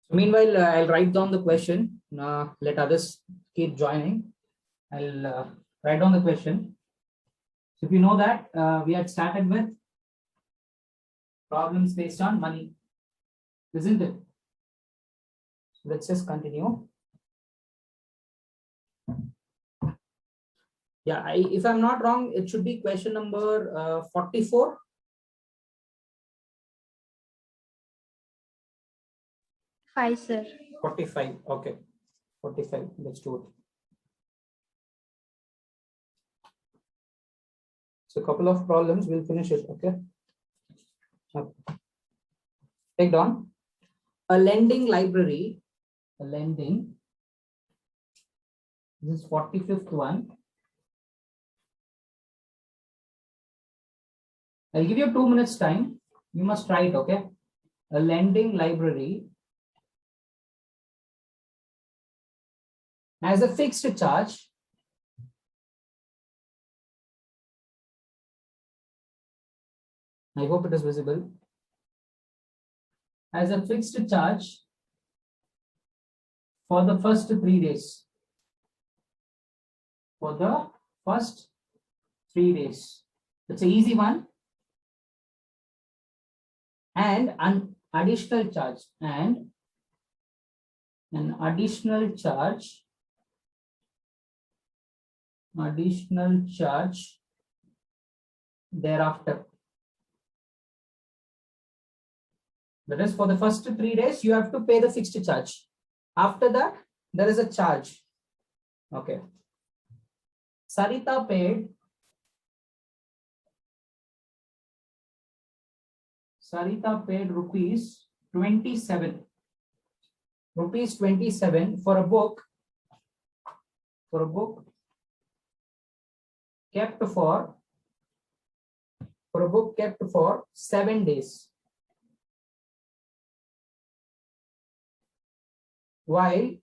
So meanwhile, I'll write down the question. Let others keep joining. I'll write down the question. So if you know that we had started with problems based on money, isn't it? So let's just continue. Yeah, if I'm not wrong, it should be question number 44. Hi, sir. 45. Okay. 45. Let's do it. So a couple of problems, we'll finish it. Okay. Take down a lending library. A lending. This is 45th one. I'll give you 2 minutes time. You must try it. Okay. A lending library as a fixed charge. I hope it is visible. As a fixed charge for the first 3 days. For the first 3 days. It's an easy one. And an additional charge. And an additional charge. Additional charge thereafter. That is, for the first 3 days, you have to pay the fixed charge. After that, there is a charge. Okay. Sarita paid rupees 27. Rupees 27 for a book. For a book kept for 7 days. While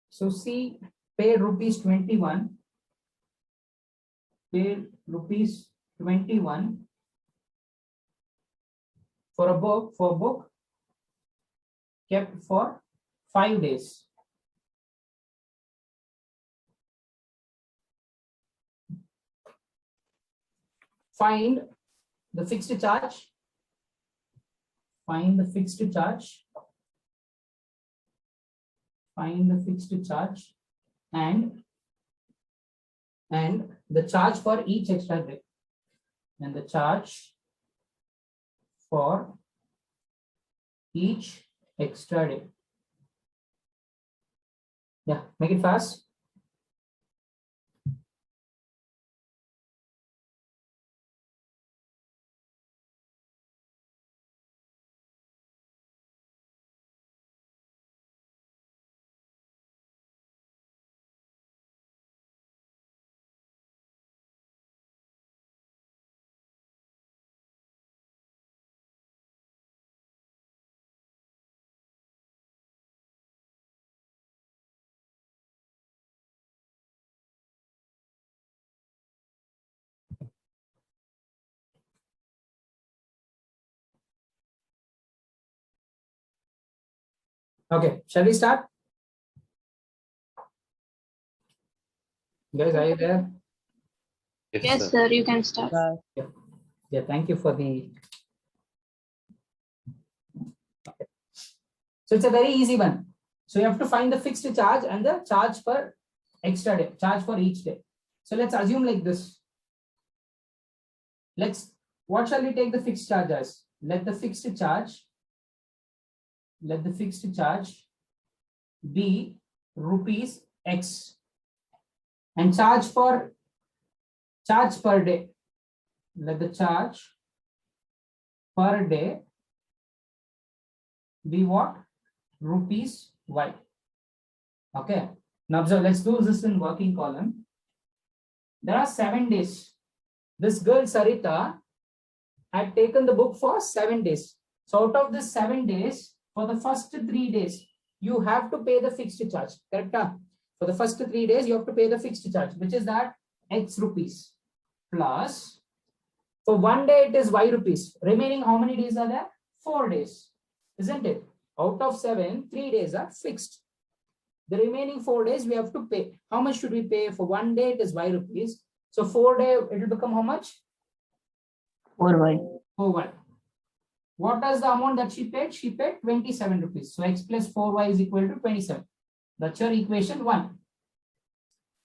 so C paid rupees 21. Paid rupees 21 for a book kept for 5 days. Find the fixed charge. Find the fixed charge. Find the fixed charge and the charge for each extra day. And the charge for each extra day. Yeah, make it fast. Okay, shall we start? Guys, are you there? Yes, sir, you can start. Yeah, thank you for the. Okay. So it's a very easy one. So you have to find the fixed charge and the charge per extra day, charge for each day. So let's assume like this. What shall we take the fixed charge as? Let the fixed charge be rupees X and charge per day. Let the charge per day be what? Rupees Y. Okay. Now observe, let's do this in working column. There are 7 days. This girl Sarita had taken the book for 7 days. So out of this 7 days, for the first 3 days, you have to pay the fixed charge. Correct? For the first 3 days, you have to pay the fixed charge, which is that X rupees. plus, for 1 day it is y rupees. Remaining how many days are there? 4 days, isn't it? Out of 7, 3 days are fixed. The remaining 4 days we have to pay. How much should we pay? For 1 day it is y rupees. So 4 day it will become how much? 4y. 4y. What is the amount that she paid? She paid 27 rupees. So x plus 4y is equal to 27. That's your equation 1.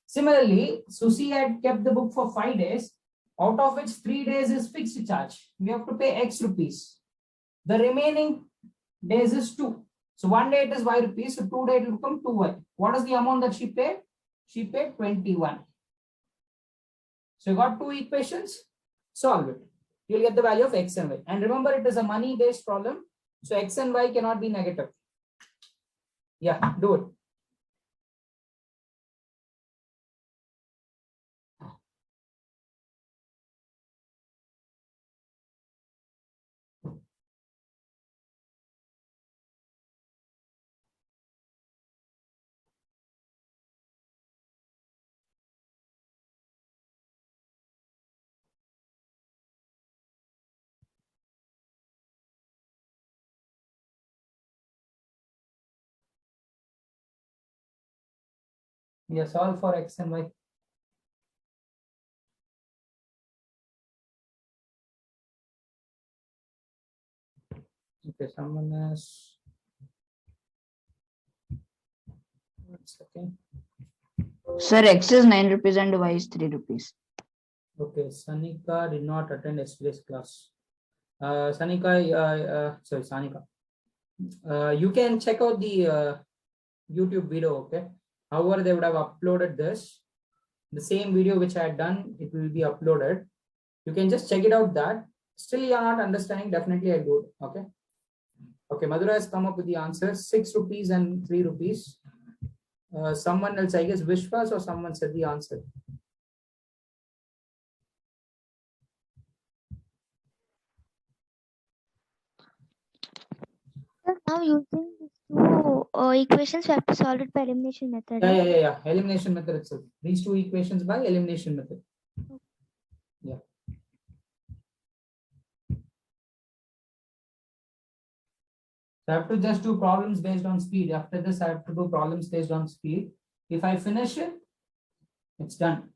Similarly, Susie had kept the book for 5 days, out of which 3 days is fixed charge. We have to pay x rupees. The remaining days is 2. So 1 day it is y rupees, so 2 days it will become 2y. What is the amount that she paid? She paid 21. So you got 2 equations, solve it. You'll get the value of x and y. And remember, it is a money-based problem, so x and y cannot be negative. Yeah, do it. Yes, solve for x and y. Okay, someone has. 1 second. Sir, x is 9 rupees and y is 3 rupees. Okay, Sanika did not attend yesterday's class. Sanika, sorry, Sanika. You can check out the YouTube video, okay? However, they would have uploaded this. The same video which I had done, it will be uploaded. You can just check it out that. Still you are not understanding, definitely I'll do it, okay? Okay, Madhura has come up with the answer, 6 rupees and 3 rupees. Someone else, I guess Vishwas or someone said the answer. Sir, now using these two equations, we have to solve it by elimination method. Yeah. Elimination method itself. These 2 equations by elimination method. Yeah. So I have to just do problems based on speed. After this, I have to do problems based on speed. If I finish it, it's done.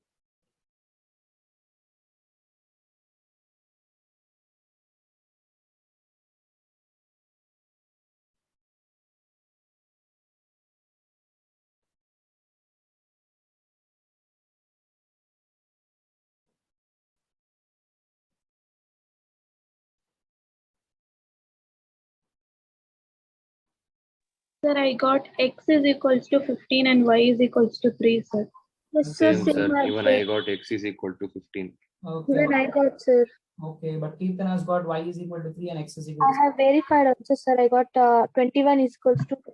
Sir, I got x is equals to 15 and y is equals to 3, sir. Yes, sir. Same, sir. Even I got x is equal to 15. Okay. Even I got, sir. Okay, but Kirtan has got y is equal to 3 and x is equal I to have verified also, sir. I got 21 is equals to 21,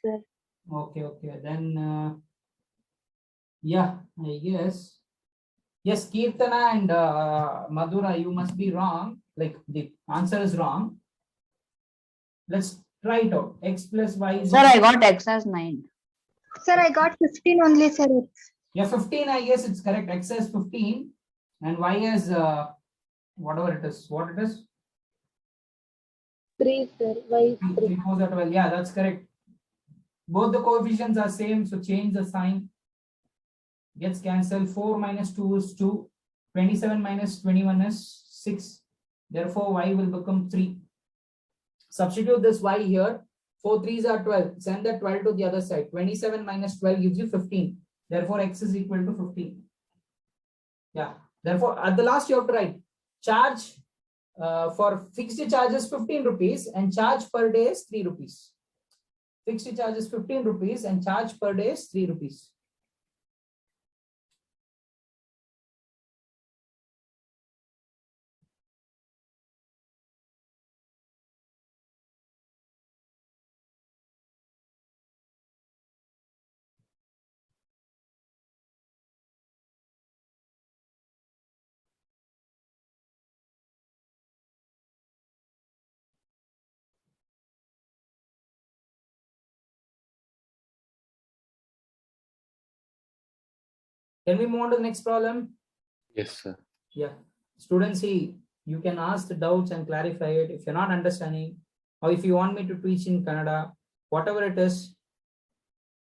sir. Okay. Then, yeah, I guess. Yes, Kirtana and Madhura, you must be wrong. Like the answer is wrong. Let's try it out. X plus y is. Sir, I got x as 9. Sir, I got 15 only, sir. Yeah, 15, I guess it's correct. X is 15 and y is whatever it is. What it is? 3, sir. Y is 3. 3 4s are 12. Yeah, that's correct. Both the coefficients are same, so change the sign. Gets cancelled. 4 minus 2 is 2. 27 minus 21 is 6. Therefore, y will become 3. Substitute this y here. 4 3s are 12. Send that 12 to the other side. 27 minus 12 gives you 15. Therefore, x is equal to 15. Yeah. Therefore, at the last you have to write charge for fixed charge is 15 rupees and charge per day is 3 rupees. Fixed charge is 15 rupees and charge per day is 3 rupees. Can we move on to the next problem? Yes, sir. Yeah. Students, see, you can ask the doubts and clarify it if you're not understanding, or if you want me to teach in Kannada, whatever it is,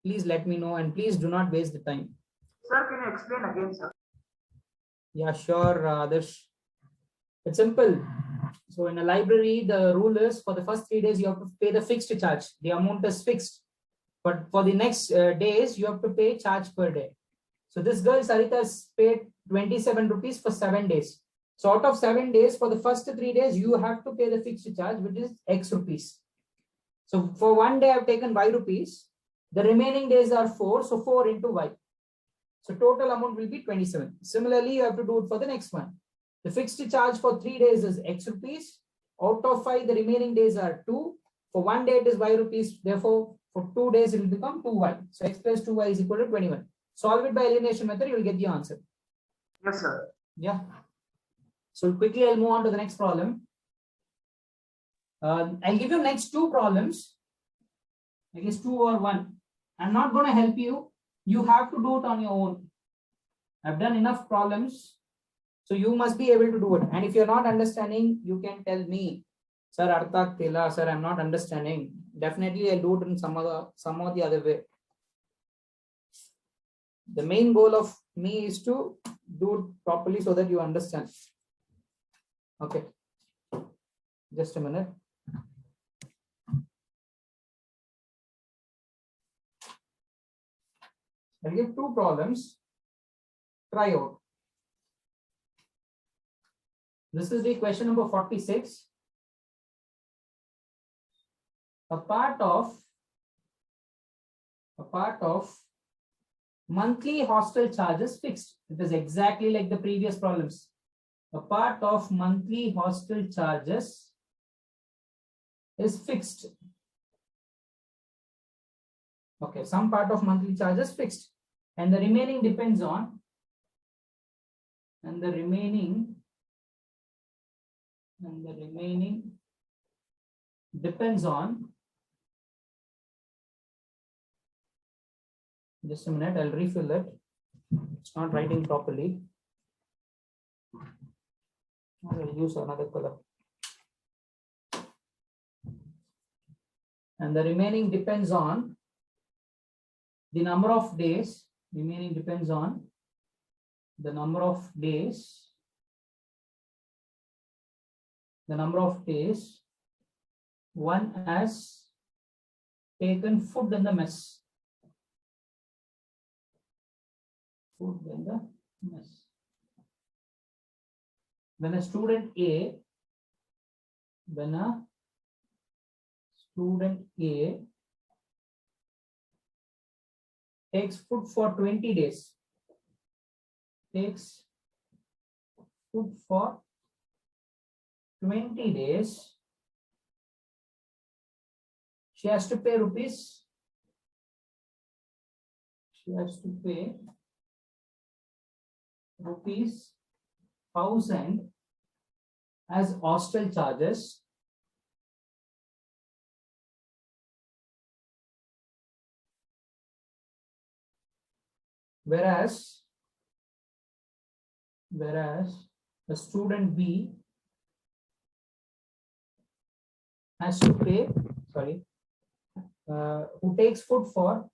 please let me know and please do not waste the time. Sir, can you explain again, sir? Yeah, sure, Adarsh. It's simple. So in a library, the rule is for the first 3 days, you have to pay the fixed charge. The amount is fixed. But for the next days, you have to pay charge per day. So this girl, Sarita, has paid 27 rupees for 7 days. So out of 7 days, for the first 3 days, you have to pay the fixed charge, which is X rupees. So for 1 day, I've taken Y rupees. The remaining days are 4. So 4 into Y. So total amount will be 27. Similarly, you have to do it for the next one. The fixed charge for 3 days is X rupees. Out of 5, the remaining days are 2. For 1 day, it is Y rupees. Therefore, for 2 days, it will become 2Y. So X plus 2Y is equal to 21. Solve it by elimination method, you will get the answer. Yes, sir. Yeah. So quickly, I'll move on to the next problem. I'll give you next 2 problems. I guess 2 or 1. I'm not going to help you. You have to do it on your own. I've done enough problems. So you must be able to do it. And if you're not understanding, you can tell me, Sir, Arthak Tila, sir, I'm not understanding. Definitely, I'll do it in some or the other way. The main goal of me is to do it properly so that you understand. Okay. Just a minute. I'll give 2 problems. Try out. This is the question number 46. A part of monthly hostel charges fixed. It is exactly like the previous problems. A part of monthly hostel charges is fixed. Okay, some part of monthly charges fixed, and the remaining depends on, depends on. Just a minute, I'll refill it. It's not writing properly. I will use another color. And the remaining depends on the number of days. Remaining depends on the number of days. The number of days one has taken food in the mess. Food in the mess. When a student A takes food for 20 days, she has to pay rupees. She has to pay rupees 1,000 as hostel charges. Whereas the student B has to pay, who takes food for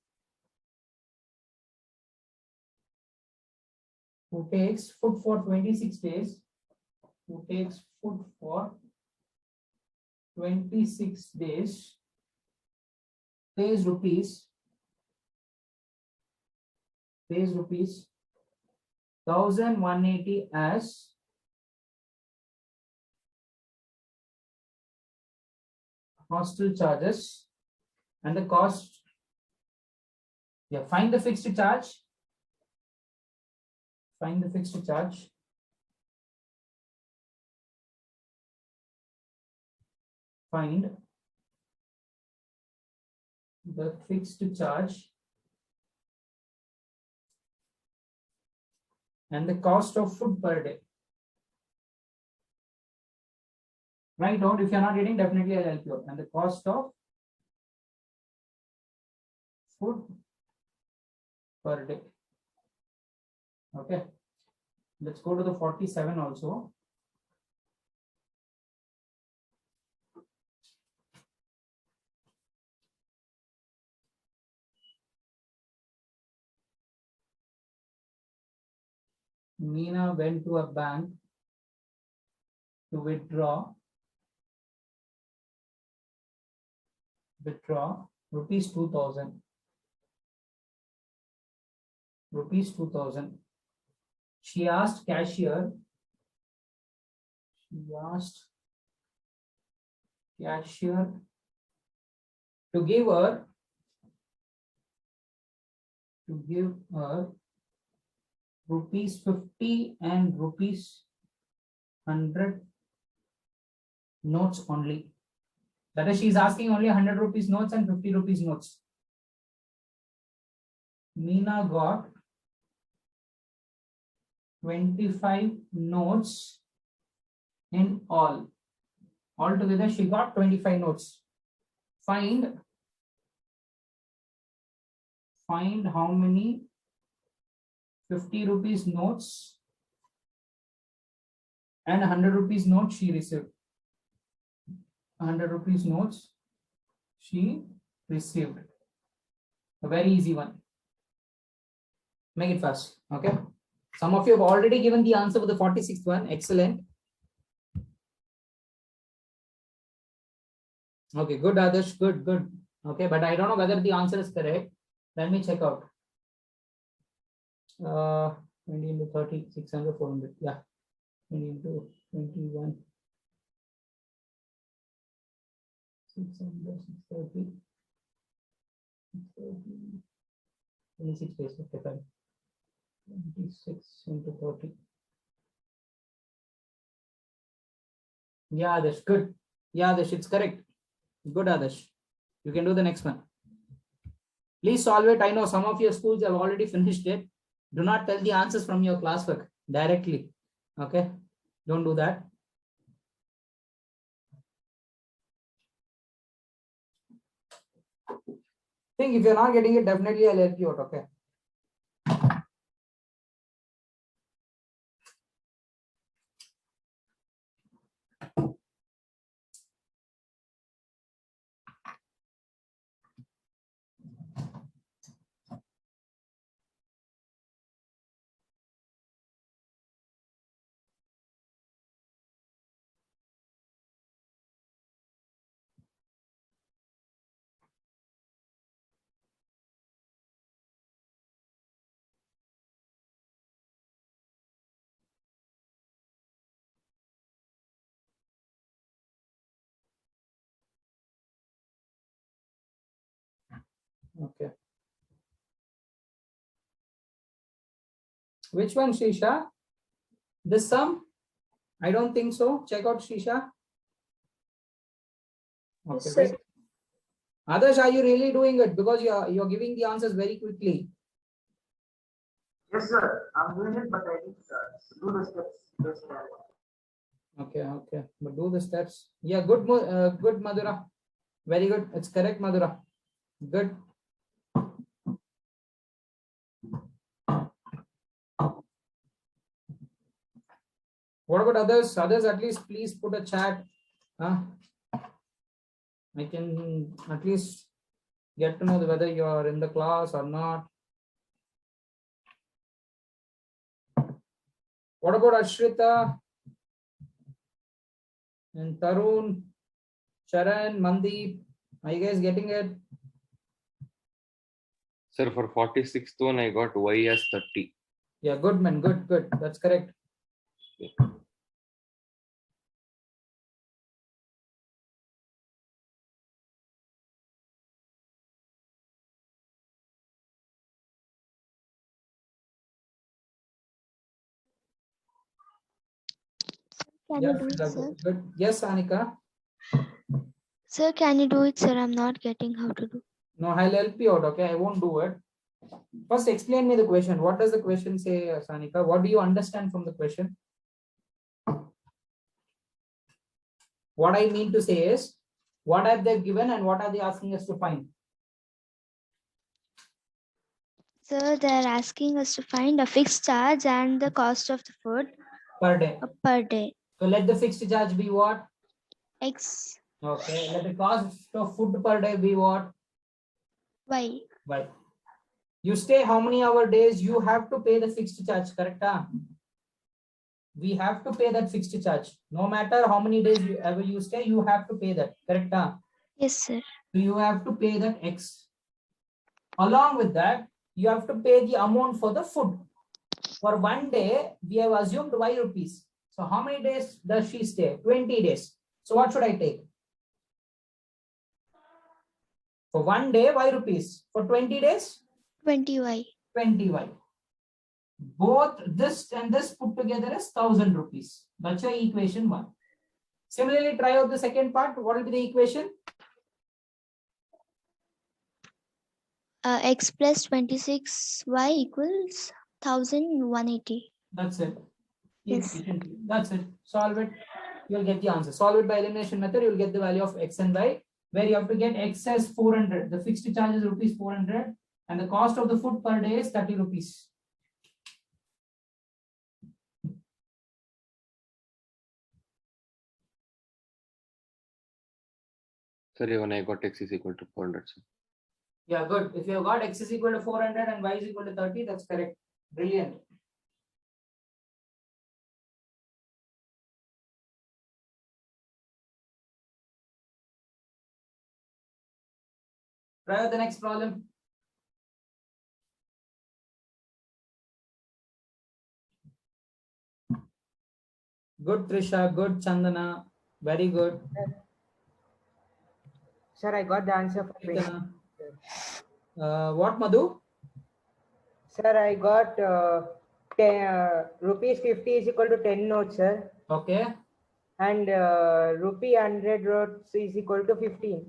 26 days, pays rupees 1,180 as hostel charges, and the cost. Yeah, find the fixed charge. Find the fixed charge. Find the fixed charge and the cost of food per day. Write out. If you're not getting, definitely I'll help you out. And the cost of food per day. Okay. Let's go to the 47 also. Meena went to a bank to withdraw rupees 2000. Rupees 2000. She asked cashier to give her rupees 50 and rupees 100 notes only. That is, she is asking only 100 rupees notes and 50 rupees notes. Meena got 25 notes in all. Altogether, she got 25 notes. Find how many 50 rupees notes and 100 rupees notes she received. 100 rupees notes she received. A very easy one. Make it fast. Okay. Some of you have already given the answer for the 46th one. Excellent. Okay, good, Adarsh. Good. Okay, but I don't know whether the answer is correct. Let me check out. 20 into 30, 600, 400. Yeah. 20 into 21. 600, 630. 26 days. Okay, fine. 26 into 30. Yeah, Adarsh. Good. Yeah, Adarsh, it's correct. Good, Adarsh. You can do the next one. Please solve it. I know some of your schools have already finished it. Do not tell the answers from your classwork directly. Okay? Don't do that. Think if you're not getting it, definitely I'll help you out. Okay? Okay. Which one, Shisha? This sum? I don't think so. Check out Shisha. Okay. Yes, sir. Wait. Others, are you really doing it? Because you're giving the answers very quickly. Yes, sir. I'm doing it, but I didn't do the steps. Yes, sir. Okay. But do the steps. Yeah, good, good, Madhura. Very good. It's correct, Madhura. Good. What about others? Others, at least please put a chat. I can at least get to know whether you are in the class or not. What about Ashrita and Tarun, Sharan, Mandeep? Are you guys getting it? Sir, for 46th one, I got y as 30. Yeah, good man. Good. That's correct. Can Yeah, you do it, sir? good. Yes, Anika. Sir, can you do it, sir? I'm not getting how to do. No, I'll help you out. Okay, I won't do it. First, explain me the question. What does the question say, Sanika? What do you understand from the question? What I mean to say is, what have they given and what are they asking us to find? Sir, they're asking us to find a fixed charge and the cost of the food per day. per day. So let the fixed charge be what? X, Okay. Let the cost of food per day be what? Y. Y. You stay how many hour days? You have to pay the fixed charge, correct? We have to pay that fixed charge. No matter how many days you ever you stay, you have to pay that, correct? Yes, sir. So you have to pay that X. Along with that, you have to pay the amount for the food. For one day, we have assumed Y rupees. So how many days does she stay? 20 days. So what should I take? For one day, Y rupees. For 20 days, 20Y. 20Y. Both this and this put together is 1000 rupees. That's your equation 1. Similarly, try out the second part. What will be the equation? X plus 26Y equals 1180. That's it. Yes. Equation 2. That's it. Solve it. You'll get the answer. Solve it by elimination method. You'll get the value of X and Y, where you have to get X as 400. The fixed charge is rupees 400, and the cost of the food per day is 30 rupees. Sir, even I got X is equal to 400. Sir. Yeah, good. If you have got X is equal to 400 and Y is equal to 30, that's correct. Brilliant. Try out the next problem. Good, Trisha. Good, Chandana. Very good. Sir, I got the answer for 20. What, Madhu? Sir, I got rupees 50 is equal to 10 notes, sir. Okay. And rupee 100 notes is equal to 15.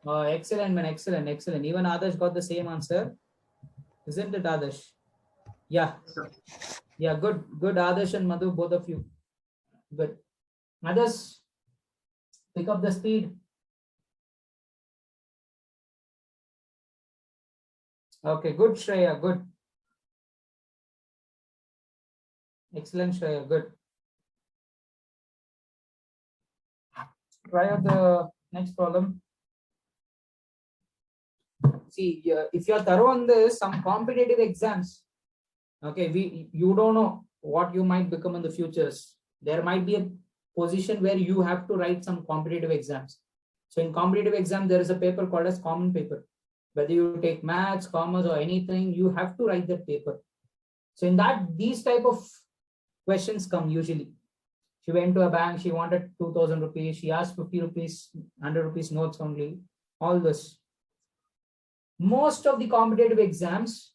Excellent, man. Excellent, excellent. Even Adarsh got the same answer. Isn't it, Adarsh? Yeah. Yeah, good. Good, Adarsh and Madhu, both of you. Good. Others, pick up the speed. Okay, good, Shreya. Good. Excellent, Shreya. Good. Try out the next problem. See, if you are thorough on this, some competitive exams, okay, you don't know what you might become in the futures. There might be a position where you have to write some competitive exams. So in competitive exam, there is a paper called as common paper. Whether you take maths, commerce or anything, you have to write that paper. So in that, these type of questions come usually. She went to a bank, she wanted 2000 rupees, she asked 50 rupees, 100 rupees notes only, all this. Most of the competitive exams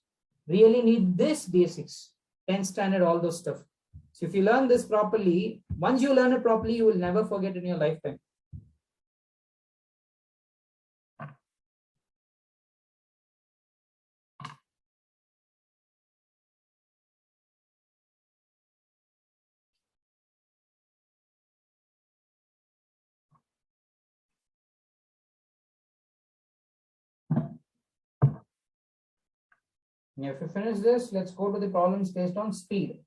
really need this basics, 10th standard, all those stuff. So if you learn this properly, once you learn it properly, you will never forget in your lifetime. If you finish this, let's go to the problems based on speed.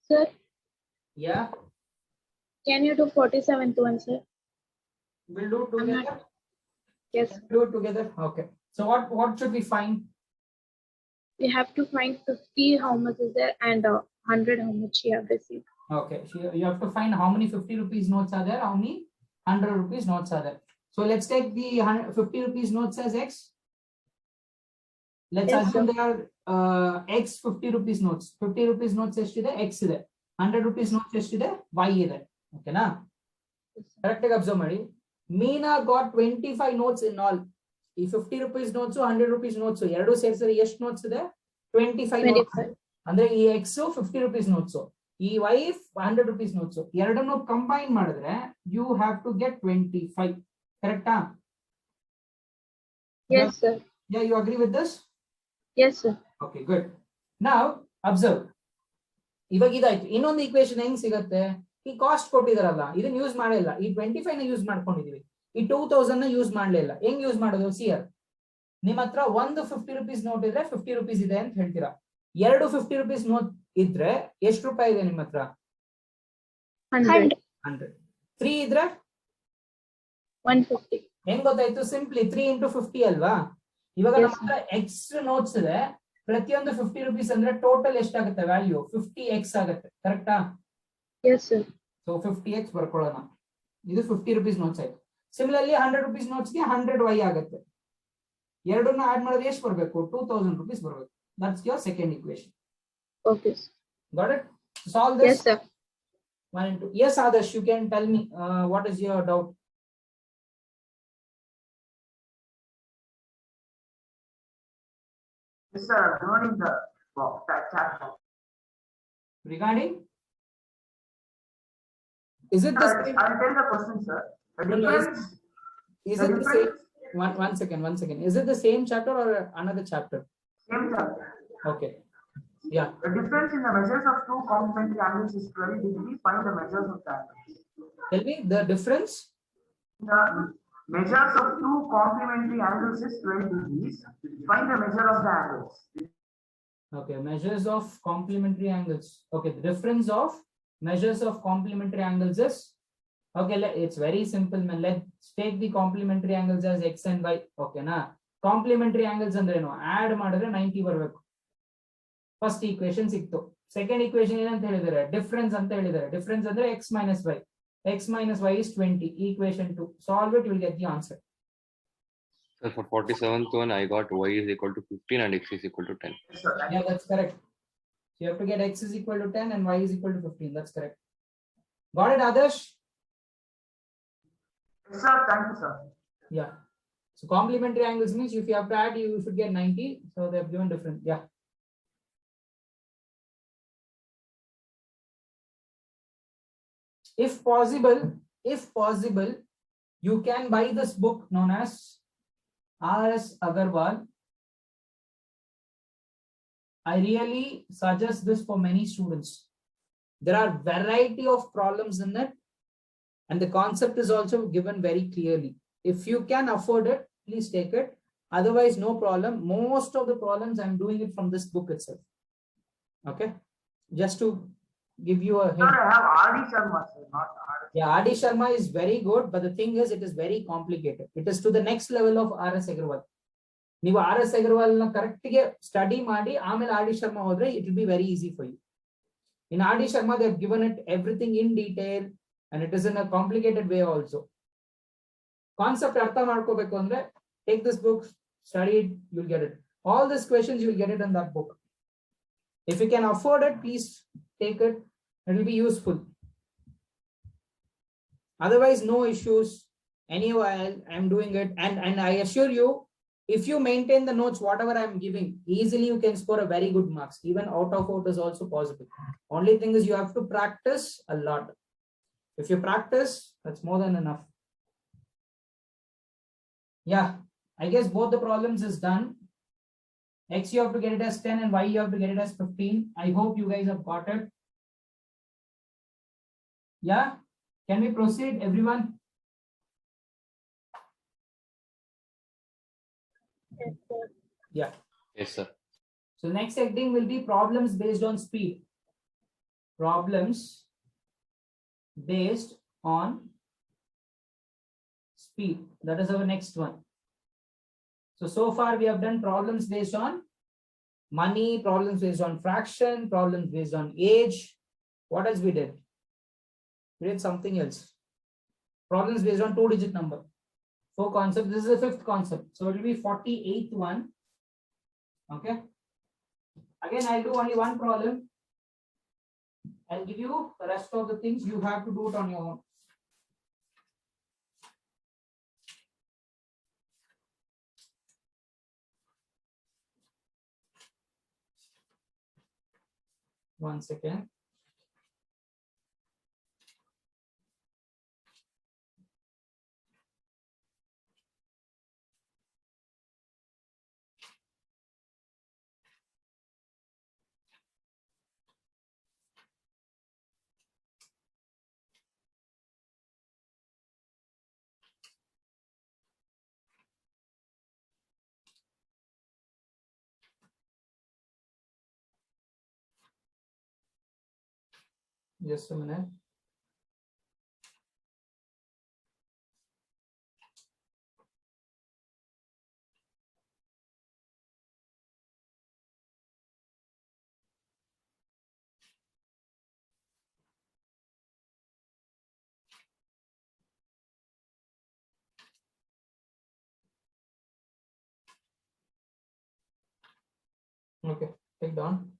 Sir, Yeah, can you do 47th one, sir? we'll do it together. Yes, Do it together. Okay. So what should we find? we have to find 50 how much is there and 100 how much you have received. Okay, so you have to find how many 50 rupees notes are there, how many 100 rupees notes are there. So let's take the 50 rupees notes as X. Let's Yes, assume sir. there are X 50 rupees notes. 50 rupees notes estide X ide. 100 rupees notes estide Y ide. Okay na? Correct observe ಮಾಡಿ. Meena got 25 notes in all. ಈ 50 rupees notes 100 rupees notes ಎರಡು ಸೇರಿಸಿದ್ರೆ ಎಷ್ಟು notes ಇದೆ? 25 notes. ಅಂದ್ರೆ ಈ X 50 rupees notes. ಈ y 100 rupees notes ಎರಡನ್ನು ಕಂಬೈನ್ ಮಾಡಿದ್ರೆ you have to get 25. ಕರೆಕ್ಟಾ? Yes, sir. Yeah, you agree with this? Yes, sir. Okay, good. Now observe. ಇವಾಗ ಇದಾಯ್ತು. ಇನ್ನೊಂದು ಈಕ್ವೇಶನ್ ಹೆಂಗ್ ಸಿಗತ್ತೆ? ಈ ಕಾಸ್ಟ್ ಕೊಟ್ಟಿದಾರಲ್ಲ, ಇದನ್ನ ಯೂಸ್ ಮಾಡಿಲ್ಲ. ಈ 25 ನ ಯೂಸ್ ಮಾಡ್ಕೊಂಡಿದೀವಿ. ಈ 2000 ನ ಯೂಸ್ ಮಾಡ್ಲಿಲ್ಲ. ಹೆಂಗ್ ಯೂಸ್ ಮಾಡೋದು? ಸಿಯರ್ ನಿಮ್ ಹತ್ರ ಒಂದು 50 rupees ನೋಟ್ ಇದ್ರೆ 50 rupees ಇದೆ ಅಂತ ಹೇಳ್ತೀರಾ. ಎರಡು 50 rupees ನೋಟ್ ಇದ್ರೆ ಎಷ್ಟು ರೂಪಾಯಿ ಇದೆ ನಿಮ್ಮ ಹತ್ರ? 100. 100. 3 ಇದ್ರೆ 150. ಹೆಂಗ್ ಗೊತ್ತಾಯ್ತು? ಸಿಂಪ್ಲಿ 3 into 50 ಅಲ್ವಾ? ಇವಾಗ ನಮ್ಮ ಹತ್ರ ಎಕ್ಸ್ಟ್ರಾ ನೋಟ್ಸ್ ಇದೆ. ಪ್ರತಿಯೊಂದು 50 rupees ಅಂದ್ರೆ ಟೋಟಲ್ ಎಷ್ಟಾಗುತ್ತೆ ವ್ಯಾಲ್ಯೂ? 50x ಆಗುತ್ತೆ. ಕರೆಕ್ಟಾ? Yes, sir. So 50x ಬರ್ಕೊಳ್ಳೋಣ. ಇದು 50 rupees ನೋಟ್ಸ್ ಆಯ್ತು. ಸಿಮಿಲರ್ಲಿ 100 rupees ನೋಟ್ಸ್ ಗೆ 100y ಆಗುತ್ತೆ. ಎರಡನ್ನ ಆಡ್ ಮಾಡಿದ್ರೆ ಎಷ್ಟು ಬರಬೇಕು? 2000 rupees ಬರಬೇಕು. That's your second equation. Okay, sir. Got it? Solve this. Yes, sir. 1 and 2. Yes, Adarsh, you can tell me what is your doubt. Yes, sir, regarding the chat box. Regarding? Is it the same? I'll tell the question, sir. The No, no, difference, Is the it the same? difference, One second. Is it the same chapter or another chapter? same chapter. Okay. Yeah. The difference in the measures of two complementary angles is 12 degrees. Find the measures of the angles. Tell me the difference. The measures of two complementary angles is 12 degrees. Find the measure of the angles. Okay. Measures of complementary angles. Okay. The difference of measures of complementary angles is, okay, it's very simple, man. Let's take the complementary angles as x and y. Okay, na? Complementary angles ಅಂದ್ರೆ ಏನು? Add ಮಾಡಿದ್ರೆ 90 ಬರಬೇಕು. First equation ಸಿಕ್ತು. Second equation ಏನಂತ ಹೇಳಿದ್ದಾರೆ? Difference ಅಂತ ಹೇಳಿದ್ದಾರೆ. Difference ಅಂದ್ರೆ x minus y. X minus y is 20. Equation 2. Solve it, you will get the answer. So for 47th one, I got y is equal to 15 and x is equal to 10. Yes, sir. Yeah, that's correct. So you have to get x is equal to 10 and y is equal to 15. That's correct. Got it, Adarsh? Yes, sir. Thank you, sir. Yeah. So complementary angles means if you have to add, you should get 90. So they have given different. Yeah. If possible, you can buy this book known as R.S. Agarwal. I really suggest this for many students. There are variety of problems in it, and the concept is also given very clearly. If you can afford it, please take it. Otherwise, no problem. Most of the problems I'm doing it from this book itself. Okay, just to give you a Sir, hint. I have R.D. Sharma, sir, not R.S. Yeah, R.D. Sharma is very good, but the thing is, it is very complicated. It is to the next level of R.S. Agarwal. ನೀವು R.S. Agarwal ನ correct ಗೆ study ಮಾಡಿ ಆಮೇಲೆ R.D. Sharma ಹೋದ್ರೆ it will be very easy for you. In R.D. Sharma, they have given it everything in detail, and it is in a complicated way also. Concept ಅರ್ಥ ಮಾಡ್ಕೋಬೇಕು ಅಂದ್ರೆ take this book, study it, you'll get it. All these questions you'll get it in that book. If you can afford it, please take it. It will be useful. Otherwise, no issues. Anyway, I'm doing it, and I assure you, if you maintain the notes, whatever I'm giving, easily you can score a very good marks. Even out of out is also possible. Only thing is you have to practice a lot. If you practice, that's more than enough. Yeah, I guess both the problems is done. X you have to get it as 10 and Y you have to get it as 15. I hope you guys have got it. Yeah, can we proceed, everyone? Yes, sir. Yeah. Yes, sir. So next heading will be problems based on speed. Problems based on speed. That is our next one. So far we have done problems based on money, problems based on fraction, problems based on age. What else we did? We did something else. Problems based on 2-digit number. 4 concepts. This is the 5th concept. So it will be 48th one. Okay. Again, I'll do only one problem. I'll give you the rest of the things. You have to do it on your own. One second. Just a minute. Okay, take down.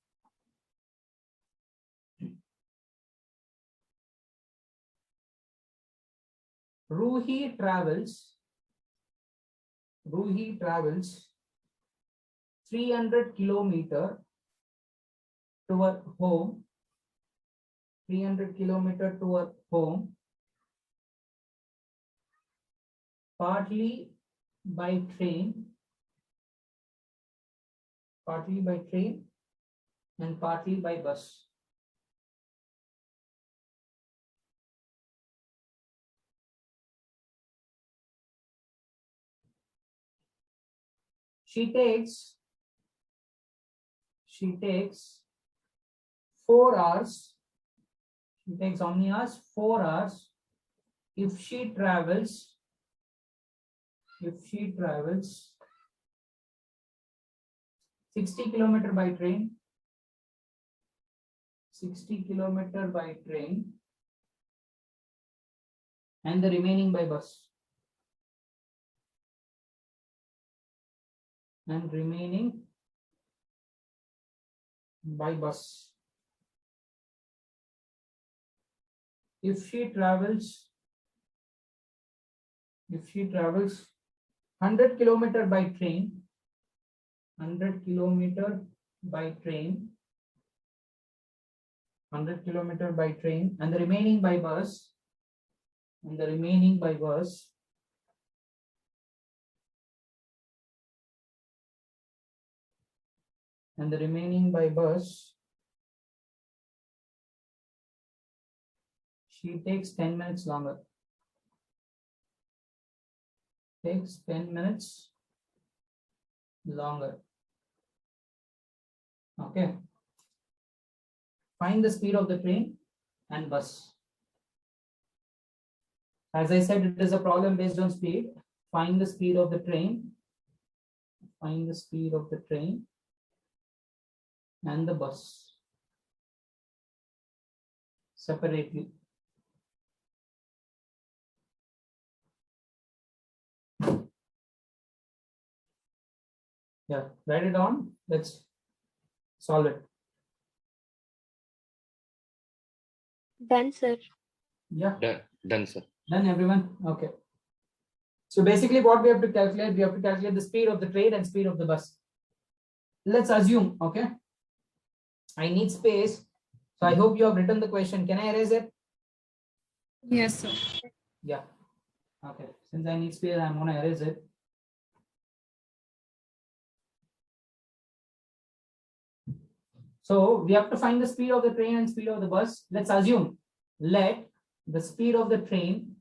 Ruhi travels 300 kilometer toward home. 300 kilometer toward home, partly by train, and partly by bus. She takes 4 hours. She takes how many hours? 4 hours. If she travels 60 kilometer by train, 60 kilometer by train, and the remaining by bus. And remaining by bus. If she travels 100 kilometer by train, 100 kilometer by train, 100 kilometer by train, and the remaining by bus, and the remaining by bus, and the remaining by bus, she takes 10 minutes longer. Takes 10 minutes longer. Okay. Find the speed of the train and bus. As I said, it is a problem based on speed. Find the speed of the train. Find the speed of the train and the bus separately. Yeah, write it down. Let's solve it. Done, sir. Yeah, Done, sir. done everyone. Okay. So basically what we have to calculate the speed of the train and speed of the bus. Let's assume, okay. I need space. So I hope you have written the question. Can I erase it? Yes, sir. Yeah. Okay. Since I need space, I'm going to erase it. So we have to find the speed of the train and speed of the bus. Let's assume, let the speed of the train,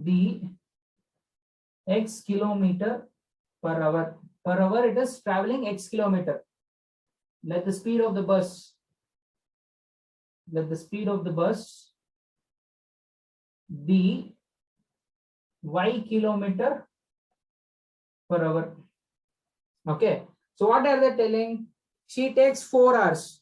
be x kilometer per hour. Per hour it is traveling x kilometer. Let the speed of the bus, be y kilometer per hour. Okay. So what are they telling? She takes 4 hours.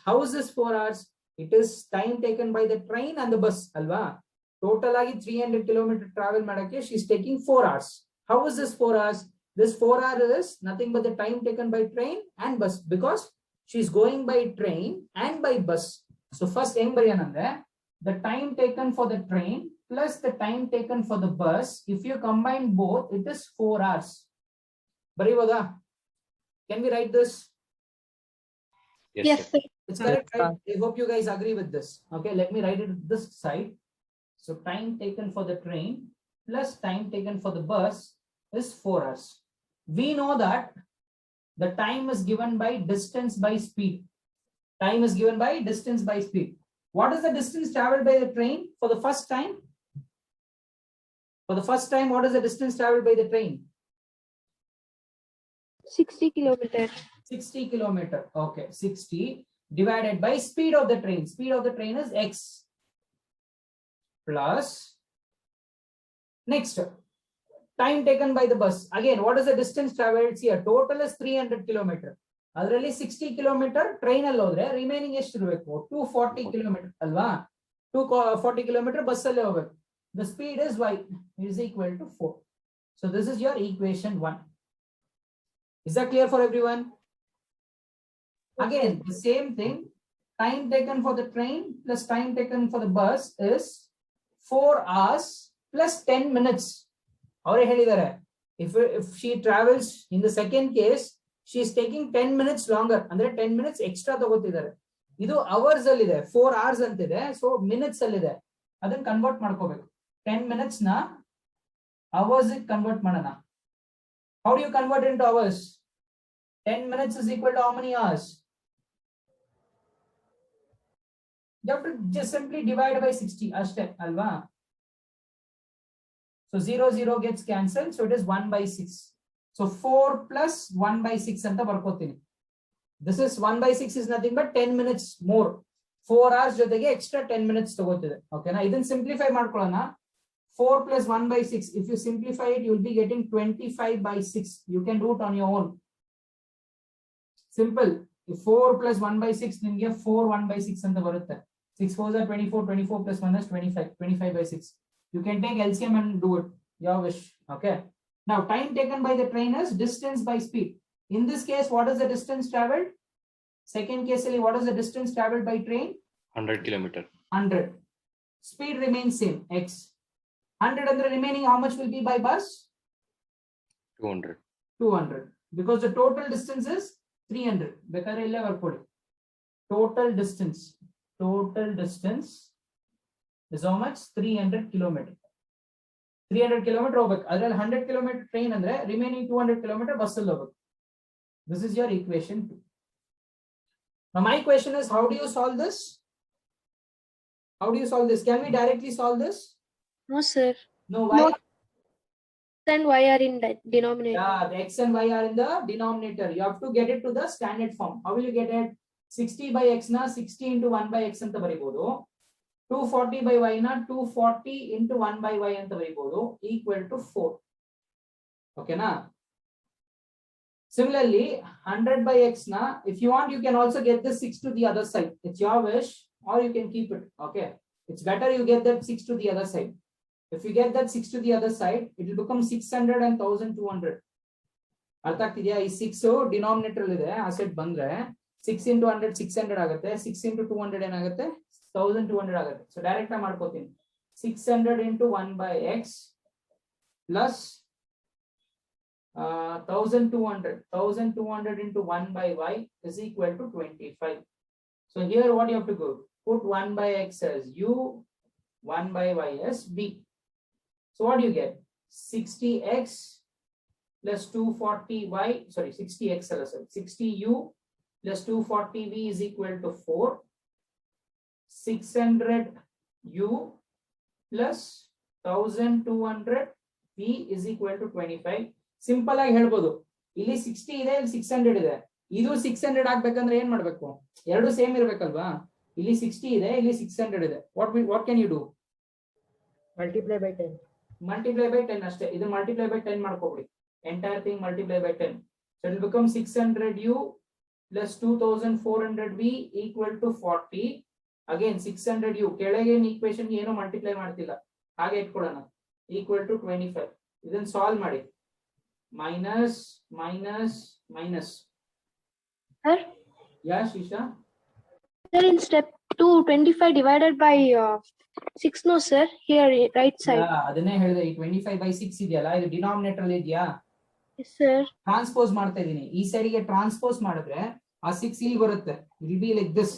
How is this 4 hours? It is time taken by the train and the bus. Alva. Total agi 300 kilometer travel madake. She's taking 4 hours. How is this 4 hours? This 4 hours is nothing but the time taken by train and bus, because she's going by train and by bus. So first the time taken for the train plus the time taken for the bus, if you combine both, it is 4 hours. Bariboda, can we write this? Yes, sir. sir. It's correct, right? I hope you guys agree with this. Okay, let me write it this side. So time taken for the train plus time taken for the bus is 4 hours. We know that the time is given by distance by speed. Time is given by distance by speed. What is the distance traveled by the train for the first time? For the first time, what is the distance traveled by the train? 60 kilometer. 60 kilometer. Okay, 60 divided by speed of the train. Speed of the train is x plus next time taken by the bus. Again, what is the distance traveled here? Total is 300 kilometer. ಅದರಲ್ಲಿ 60 kilometer train ಅಲ್ಲಿ ಹೋದ್ರೆ remaining ಎಷ್ಟು ಇರಬೇಕು? 240 kilometer ಅಲ್ವಾ? 240 kilometer bus ಅಲ್ಲಿ ಹೋಗಬೇಕು. The speed is y is equal to 4. So this is your equation 1. Is that clear for everyone? Again, the same thing. Time taken for the train plus time taken for the bus is 4 hours plus 10 minutes. ಅವರೇ ಹೇಳಿದ್ದಾರೆ, if she travels in the second case, she is taking 10 minutes longer. ಅಂದ್ರೆ 10 minutes extra ತಗೋತಿದ್ದಾರೆ. ಇದು hours ಅಲ್ಲಿ ಇದೆ, 4 hours ಅಂತಿದೆ, so minutes ಅಲ್ಲಿ ಇದೆ. ಅದನ್ನ ಕನ್ವರ್ಟ್ ಮಾಡ್ಕೋಬೇಕು. 10 minutes ನ hours ಕನ್ವರ್ಟ್ ಮಾಡೋಣ. How do you convert into hours? 10 minutes is equal to how many hours? You have to just simply divide by 60 ಅಷ್ಟೇ ಅಲ್ವಾ? So 0 gets cancelled, so it is 1 by 6. So 4 plus 1 by 6 anta barkotini. This is 1 by 6 is nothing but 10 minutes more. 4 hours jotege extra 10 minutes tagotide. Okay na, idin simplify ಮಾಡ್ಕೊಳ್ಳೋಣ. 4 plus 1 by 6, if you simplify it, you will be getting 25 by 6. You can do it on your own. Simple. If 4 plus 1 by 6 ನಿಮಗೆ 4 1 by 6 ಅಂತ ಬರುತ್ತೆ. 6 4s are 24, 24 plus 1 is 25, 25 by 6. You can take LCM and do it, your wish. Okay. Now, time taken by the train is distance by speed. In this case, what is the distance traveled? Second case, what is the distance traveled by train? 100 kilometer. 100. Speed remains same, x. 100 and the remaining, how much will be by bus? 200. 200. Because the total distance is 300. Total distance is how much? 300 kilometer. 300 kilometer ಹೋಗಬೇಕು. ಅದರಲ್ಲಿ 100 kilometer train ಅಂದ್ರೆ remaining 200 kilometer bus ಅಲ್ಲಿ ಹೋಗಬೇಕು. This is your equation 2. Now my question is, how do you solve this? How do you solve this? Can we directly solve this? No, sir. No, why? No. X and Y are in the denominator. Yeah, the x and y are in the denominator. You have to get it to the standard form. How will you get it? 60 by x na 60 into 1 by x ಅಂತ ಬರೀಬಹುದು. 240 by y na 240 into 1 by y ಅಂತ ಬರೀಬಹುದು, equal to 4. Okay na? Similarly, 100 by x na, if you want, you can also get this 6 to the other side. It's your wish, or you can keep it. Okay, it's better you get that 6 to the other side. If you get that 6 to the other side, it will become 600 and 1200. ಅರ್ಥ ಆಗ್ತಿದ್ಯಾ? ಈ 6 denominator ಇದೆ, ಆ side ಬಂದ್ರೆ 6 into 100 600 ಆಗುತ್ತೆ, 6 into 200 ಏನಾಗುತ್ತೆ? 1200 ಆಗುತ್ತೆ. So direct ಆಗಿ ಮಾಡ್ಕೋತೀನಿ. 600 into 1 by x plus 1200 into 1 by y is equal to 25. So here what you have to go? Put 1 by x as u, 1 by y as b. So what do you get? 60x plus 240y, sorry, 60x, 60u plus 240v is equal to 4. 600u plus 1200v is equal to 25. Simple ಆಗಿ ಹೇಳ್ಬೋದು, ಇಲ್ಲಿ 60 ಇದೆ, ಇಲ್ಲಿ 600 ಇದೆ. ಇದು 600 ಆಗ್ಬೇಕಂದ್ರೆ ಏನ್ ಮಾಡ್ಬೇಕು? ಎರಡು ಸೇಮ್ ಇರ್ಬೇಕಲ್ವಾ? ಇಲ್ಲಿ 60 ಇದೆ, ಇಲ್ಲಿ 600 ಇದೆ. What can you do? Multiply by 10. Multiply by 10 ಅಷ್ಟೇ. ಇದು multiply by 10 ಮಾಡ್ಕೊಬಿಡಿ. Entire thing multiply by 10. So it will become 600u plus 2400v equal to 40. Again 600u, ಕೆಳಗೆ ಈಕ್ವೇಶನ್ ಏನು ಮಲ್ಟಿಪ್ಲೈ ಮಾಡ್ತಿಲ್ಲ, ಹಾಗೆ ಇಟ್ಕೊಳ್ಳೋಣ, equal to 25. ಇದನ್ನ ಸಾಲ್ವ್ ಮಾಡಿ. minus minus minus. Sir? Yeah, Shisha? Sir, in step 2, 25 divided by 6, no sir, here right side. Yeah, ಅದನ್ನೇ ಹೇಳಿದೆ. ಈ 25 by 6 ಇದೆಯಲ್ಲ, ಇದು ಡಿನಾಮಿನೇಟರ್ ಅಲ್ಲಿ ಇದೆಯಾ? Yes sir. ಟ್ರಾನ್ಸ್ಪೋಸ್ ಮಾಡ್ತಾ ಇದೀನಿ. ಈ ಸೈಡ್ಗೆ ಟ್ರಾನ್ಸ್ಪೋಸ್ ಮಾಡಿದ್ರೆ ಆ 6 ಇಲ್ಲಿ ಬರುತ್ತೆ. It will be like this.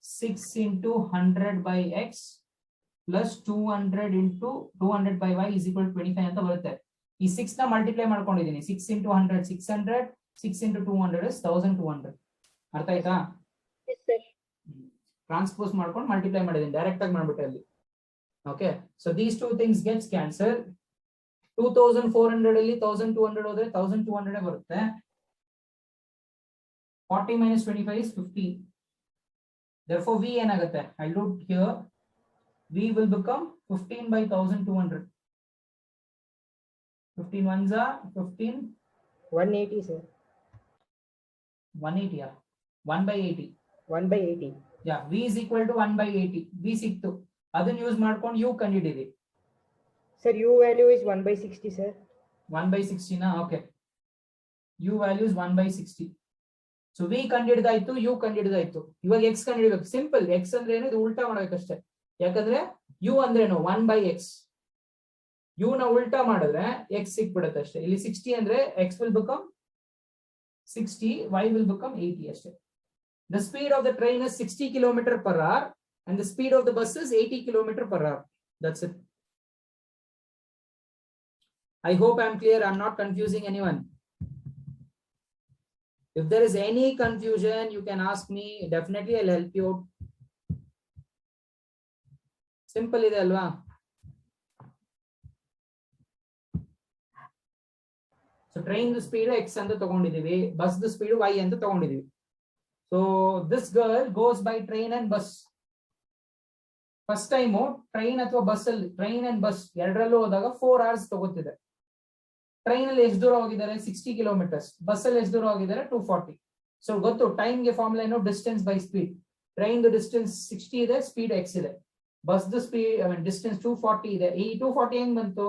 6 into 100 by x plus 200 into 200 by y is equal to 25 ಅಂತ ಬರುತ್ತೆ. ಈ 6 ನ ಮಲ್ಟಿಪ್ಲೈ ಮಾಡ್ಕೊಂಡಿದ್ದೀನಿ. 6 into 100 600, 6 into 200 is 1200. ಅರ್ಥ ಆಯ್ತಾ? Yes sir. ಟ್ರಾನ್ಸ್ಪೋಸ್ ಮಾಡ್ಕೊಂಡು ಮಲ್ಟಿಪ್ಲೈ ಮಾಡಿದ್ದೀನಿ, ಡೈರೆಕ್ಟ್ ಆಗಿ ಮಾಡ್ಬಿಟ್ಟೆ ಅಲ್ಲಿ. Okay, so these two things gets cancel. 2400 ಅಲ್ಲಿ 1200 ಹೋದ್ರೆ 1200 ಬರುತ್ತೆ. 40 minus 25 is 15. Therefore, V ಏನಾಗುತ್ತೆ? I'll do it here. V will become 15 by 1200. 15 ones are 15. 180, sir. 180. Yeah. 1 by 80. 1 by 80. Yeah. V is equal to 1 by 80. V ಸಿಕ್ತು. ಅದನ್ನ use ಮಾಡ್ಕೊಂಡು U ಕಂಡುಹಿಡಿಯಿರಿ. Sir, U value is 1 by 60, sir. 1 by 60 na? Okay. U value is 1 by 60. So V ಕಂಡುಹಿಡಿದಾಯ್ತು, U ಕಂಡುಹಿಡಿದಾಯ್ತು. ಇವಾಗ X ಕಂಡುಹಿಡಿಬೇಕು. Simple. X ಅಂದ್ರೆ ಏನು? ಇದು ಉಲ್ಟಾ ಮಾಡಬೇಕಷ್ಟೇ. ಯಾಕಂದ್ರೆ U ಅಂದ್ರೇನು? 1 by X. U ನ ಉಲ್ಟಾ ಮಾಡಿದ್ರೆ X ಸಿಕ್ಬಿಡುತ್ತೆ ಅಷ್ಟೇ. ಇಲ್ಲಿ 60 ಅಂದ್ರೆ X will become 60, Y will become 80 ಅಷ್ಟೇ. The speed of the train is 60 km per hour and the speed of the bus is 80 km per hour. That's it. I hope I'm clear. I'm not confusing anyone. If there is any confusion, you can ask me. Definitely, I'll help you out. Simple ಇದೆ ಅಲ್ವಾ? So train the speed X ಅಂತ ತಗೊಂಡಿದೀವಿ, bus the speed Y ಅಂತ ತಗೊಂಡಿದೀವಿ. So this girl goes by train and bus. First time train ಅಥವಾ bus ಅಲ್ಲಿ train and bus ಎರಡರಲ್ಲೂ ಹೋದಾಗ 4 hours ತಗೋತಿದೆ. Train ಅಲ್ಲಿ ಎಷ್ಟು ದೂರ ಹೋಗಿದ್ದಾರೆ? 60 ಕಿಲೋಮೀಟರ್ಸ್. ಬಸ್ ಅಲ್ಲಿ ಎಷ್ಟು ದೂರ ಹೋಗಿದ್ದಾರೆ? 240. ಸೊ ಗೊತ್ತು ಟೈಮ್ ಗೆ ಫಾರ್ಮುಲಾ ಏನು? Distance by speed. Train distance 60 ಇದೆ, ಸ್ಪೀಡ್ X ಇದೆ. ಬಸ್ ಸ್ಪೀಡ್ ಡಿಸ್ಟೆನ್ಸ್ 240 ಇದೆ. ಈ 240 ಹೆಂಗ್ ಬಂತು?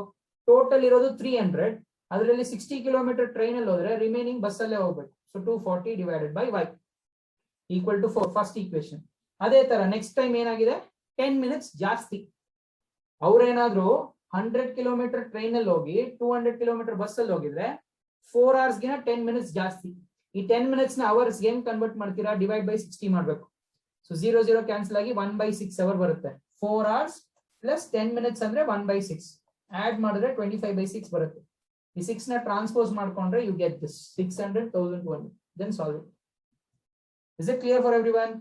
ಟೋಟಲ್ ಇರೋದು 300. ಅದರಲ್ಲಿ 60 ಕಿಲೋಮೀಟರ್ ಟ್ರೈನ್ ಅಲ್ಲಿ ಹೋದ್ರೆ ರಿಮೈನಿಂಗ್ ಬಸ್ ಅಲ್ಲೇ ಹೋಗ್ಬೇಕು. So 240 divided by y equal to 4. First equation. ಅದೇ ತರ ನೆಕ್ಸ್ಟ್ ಟೈಮ್ ಏನಾಗಿದೆ? 10 ಮಿನಿಟ್ಸ್ ಜಾಸ್ತಿ. ಅವ್ರೇನಾದ್ರೂ 100 ಕಿಲೋಮೀಟರ್ ಟ್ರೈನ್ ಅಲ್ಲಿ ಹೋಗಿ 200 ಕಿಲೋಮೀಟರ್ ಬಸ್ ಅಲ್ಲಿ ಹೋಗಿದ್ರೆ 4 hours ಗಿನ 10 ಮಿನಿಟ್ಸ್ ಜಾಸ್ತಿ. ಈ 10 ಮಿನಿಟ್ಸ್ ನ ಅವರ್ಸ್ ಏನ್ ಕನ್ವರ್ಟ್ ಮಾಡ್ತೀರಾ? ಡಿವೈಡ್ ಬೈ 60 ಮಾಡ್ಬೇಕು. ಸೊ 0 0 ಕ್ಯಾನ್ಸಲ್ ಆಗಿ 1 by 6 ಅವರ್ ಬರುತ್ತೆ. 4 hours ಪ್ಲಸ್ 10 ಮಿನಿಟ್ಸ್ ಅಂದ್ರೆ 1 by 6 ಆಡ್ ಮಾಡಿದ್ರೆ 25 by 6 ಬರುತ್ತೆ. ಈ 6 ನ ಟ್ರಾನ್ಸ್ಪೋಸ್ ಮಾಡ್ಕೊಂಡ್ರೆ you get this 600 1200. Then solve it. Is it clear for everyone?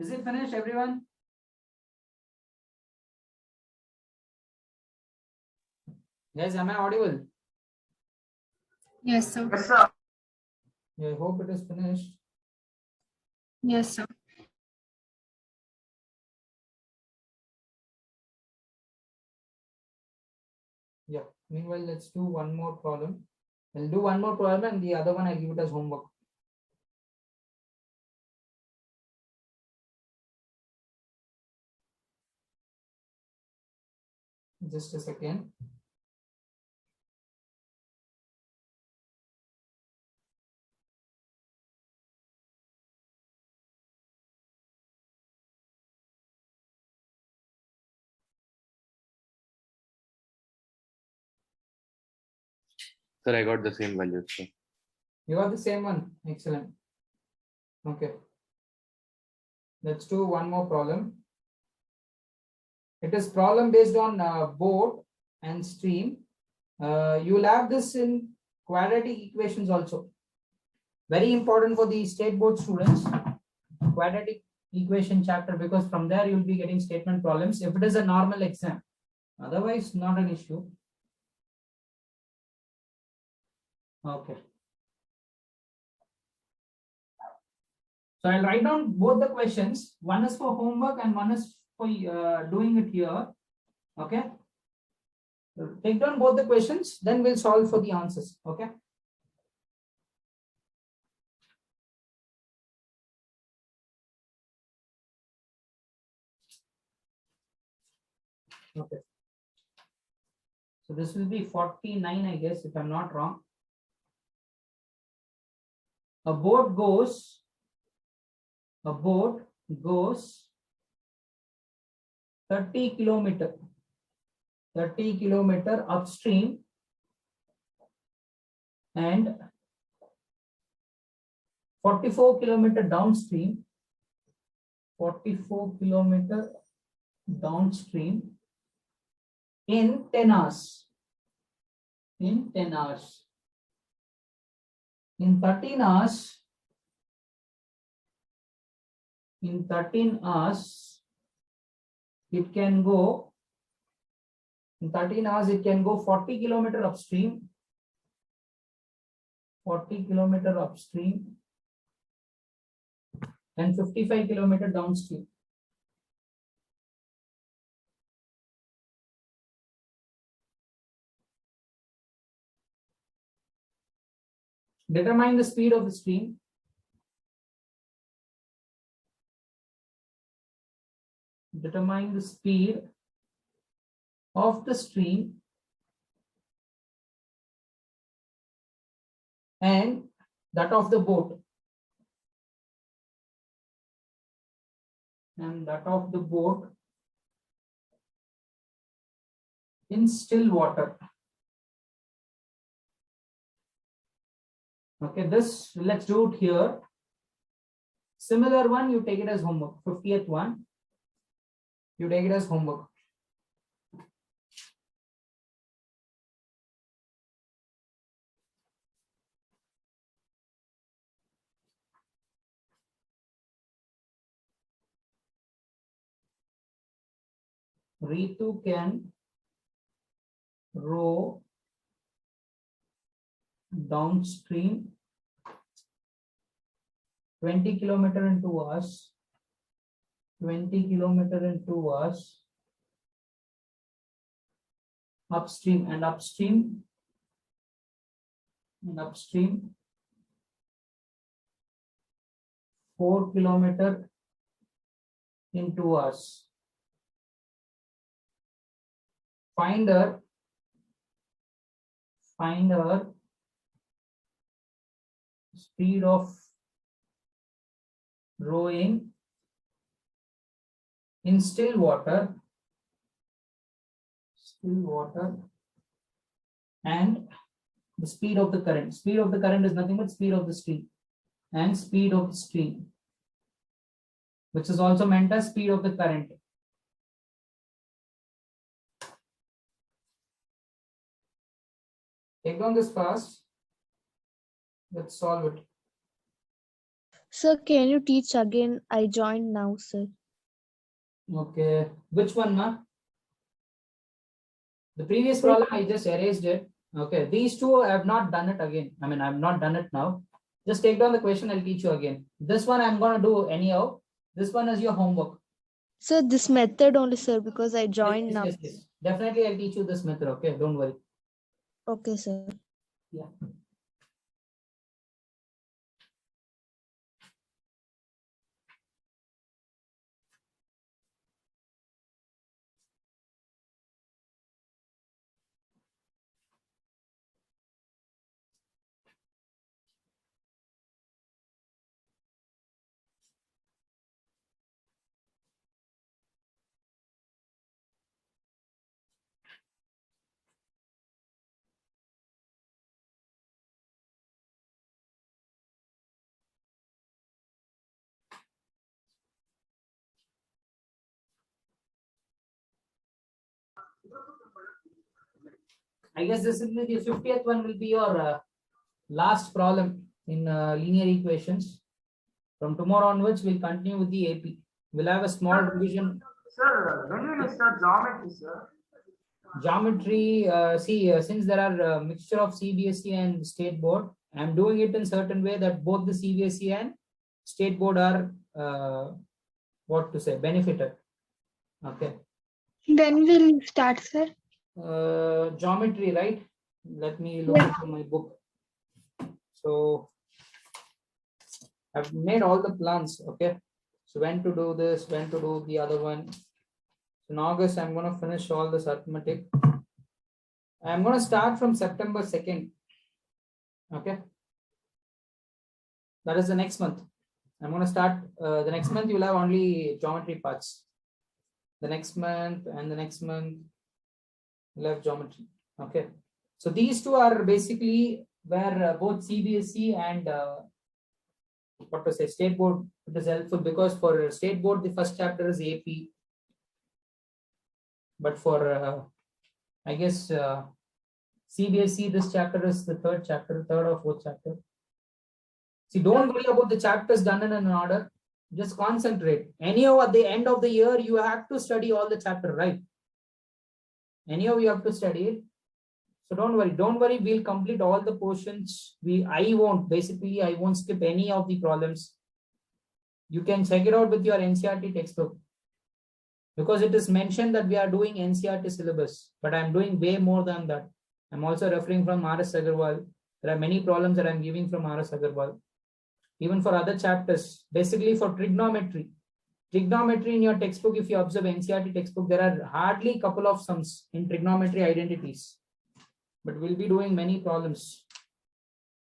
Is it finished, everyone? Guys, am I audible? Yes, sir. Yes, sir. I hope it is finished. Yes, sir. Yeah. Meanwhile, let's do one more problem. I'll do one more problem and the other one I'll give it as homework. Just a second. Sir, I got the same values. Sir. You got the same one. Excellent. Okay. Let's do one more problem. It is problem based on board and stream. You will have this in quadratic equations also. Very important for the state board students. Quadratic equation chapter, because from there you will be getting statement problems if it is a normal exam. Otherwise, not an issue. Okay. So I'll write down both the questions. One is for homework and one is for doing it here. Okay. Take down both the questions, then we'll solve for the answers. Okay. Okay. So this will be 49, I guess, if I'm not wrong. A boat goes 30 kilometer upstream and 44 kilometer downstream. 44 kilometer downstream in 10 hours. In 10 hours. In 13 hours, it can go. In 13 hours, it can go 40 kilometer upstream. 40 kilometer upstream and 55 kilometer downstream. Determine the speed of the stream. Determine the speed of the stream and that of the boat. And that of the boat in still water. Okay, this let's do it here. Similar one, you take it as homework. 50th one, you take it as homework. Ritu can row downstream 20 kilometer in 2 hours. 20 kilometer in 2 hours. Upstream and upstream. And upstream 4 kilometer in 2 hours. Find her speed of rowing in still water and the speed of the current. Speed of the current is nothing but speed of the stream, and speed of the stream, which is also meant as speed of the current. Take down this fast. Let's solve it. Sir, can you teach again? I joined now, sir. Okay, which one, ma? The previous problem I just erased it. Okay, these two I have not done it again. I mean, I have not done it now. Just take down the question, I'll teach you again. This one I'm gonna do anyhow. This one is your homework. Sir, this method only, sir, because I joined now. Yes. Definitely I'll teach you this method, okay? Don't worry. Okay, sir. Yeah. I guess this will be the 50th one will be your last problem in linear equations. From tomorrow onwards, we'll continue with the AP. We'll have a small revision. Sir, when will you start geometry, sir? Geometry, since there are a mixture of CBSE and state board, I'm doing it in certain way that both the CBSE and state board are, benefited. Okay. When will you start, sir? Geometry, right? Let me look into my book. So I've made all the plans, okay? So when to do this, when to do the other one. In August, I'm going to finish all this arithmetic. I'm going to start from September 2nd. Okay. That is the next month. I'm going to start the next month. You'll have only geometry parts. The next month and the next month you'll have geometry. Okay. So these two are basically where both CBSE and what to say, state board, it is helpful because for state board the first chapter is AP, but for I guess CBSE this chapter is the third or fourth chapter. See, don't worry about the chapters done in an order, just concentrate. Anyhow, at the end of the year you have to study all the chapter, right? Anyhow you have to study it. So don't worry, we'll complete all the portions. I won't skip any of the problems. You can check it out with your NCERT textbook. Because it is mentioned that we are doing NCERT syllabus, but I'm doing way more than that. I'm also referring from R.S. Agarwal. There are many problems that I'm giving from R.S. Agarwal. Even for other chapters, basically for trigonometry. Trigonometry in your textbook, if you observe NCERT textbook, there are hardly a couple of sums in trigonometry identities. But we'll be doing many problems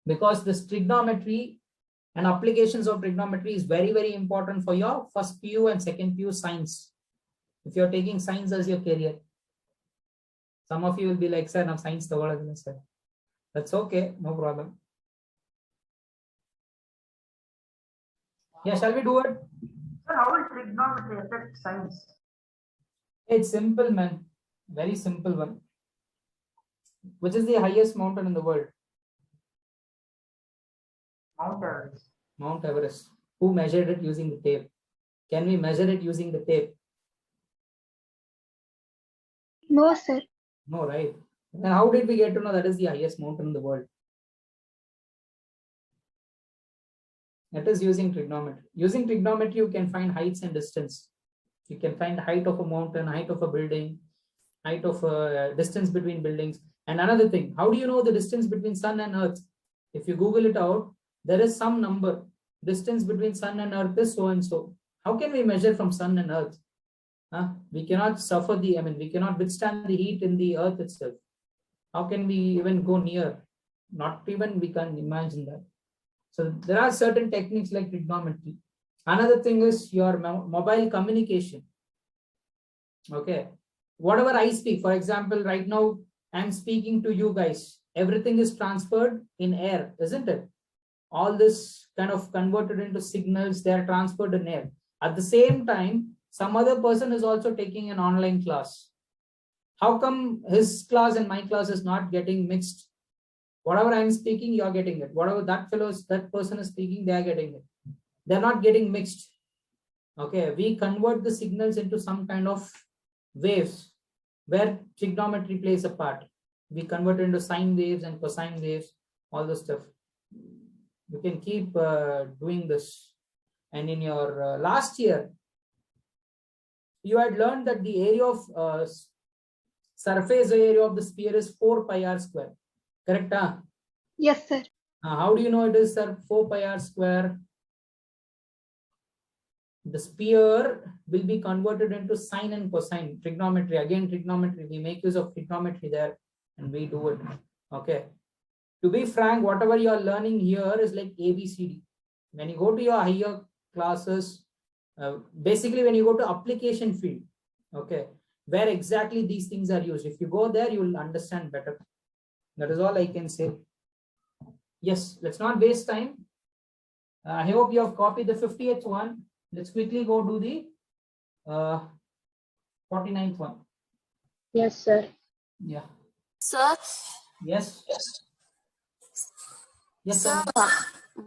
because this trigonometry and applications of trigonometry is very, very important for your first PU and second PU science. If you're taking science as your career, some of you will be like, sir, now science sir. That's okay, no problem. Yeah, shall we do it? Sir, how will trigonometry affect science? It's simple, man. Very simple one. Which is the highest mountain in the world? Mount Everest. Mount Everest. Who measured it using the tape? Can we measure it using the tape? No, sir. No, right? Then how did we get to know that is the highest mountain in the world? That is using trigonometry. Using trigonometry, you can find heights and distance. You can find height of a mountain, height of a building, height of a distance between buildings. And another thing, how do you know the distance between sun and earth? If you Google it out, there is some number. Distance between sun and earth is so and so. How can we measure from sun and earth? We cannot we cannot withstand the heat in the earth itself. How can we even go near? Not even we can imagine that. So there are certain techniques like trigonometry. Another thing is your mobile communication. Okay. Whatever I speak, for example, right now I'm speaking to you guys. Everything is transferred in air, isn't it? All this kind of converted into signals, they are transferred in air. At the same time, some other person is also taking an online class. How come his class and my class is not getting mixed? Whatever I'm speaking, you're getting it. Whatever that person is speaking, they are getting it. They're not getting mixed. Okay, we convert the signals into some kind of waves where trigonometry plays a part. We convert into sine waves and cosine waves, all the stuff. You can keep doing this. And in your last year, you had learned that the area of surface area of the sphere is 4 pi r square. Correct? Yes, sir. How do you know it is, sir? 4 pi r square. The sphere will be converted into sine and cosine. Trigonometry. Again, trigonometry. We make use of trigonometry there and we do it. Okay. To be frank, whatever you are learning here is like ABCD. When you go to your higher classes, basically when you go to application field, okay, where exactly these things are used. If you go there, you will understand better. That is all I can say. Yes, let's not waste time. I hope you have copied the 50th one. Let's quickly go do the 49th one. Yes, sir. Yeah. Sir, Yes. Yes, sir, sir.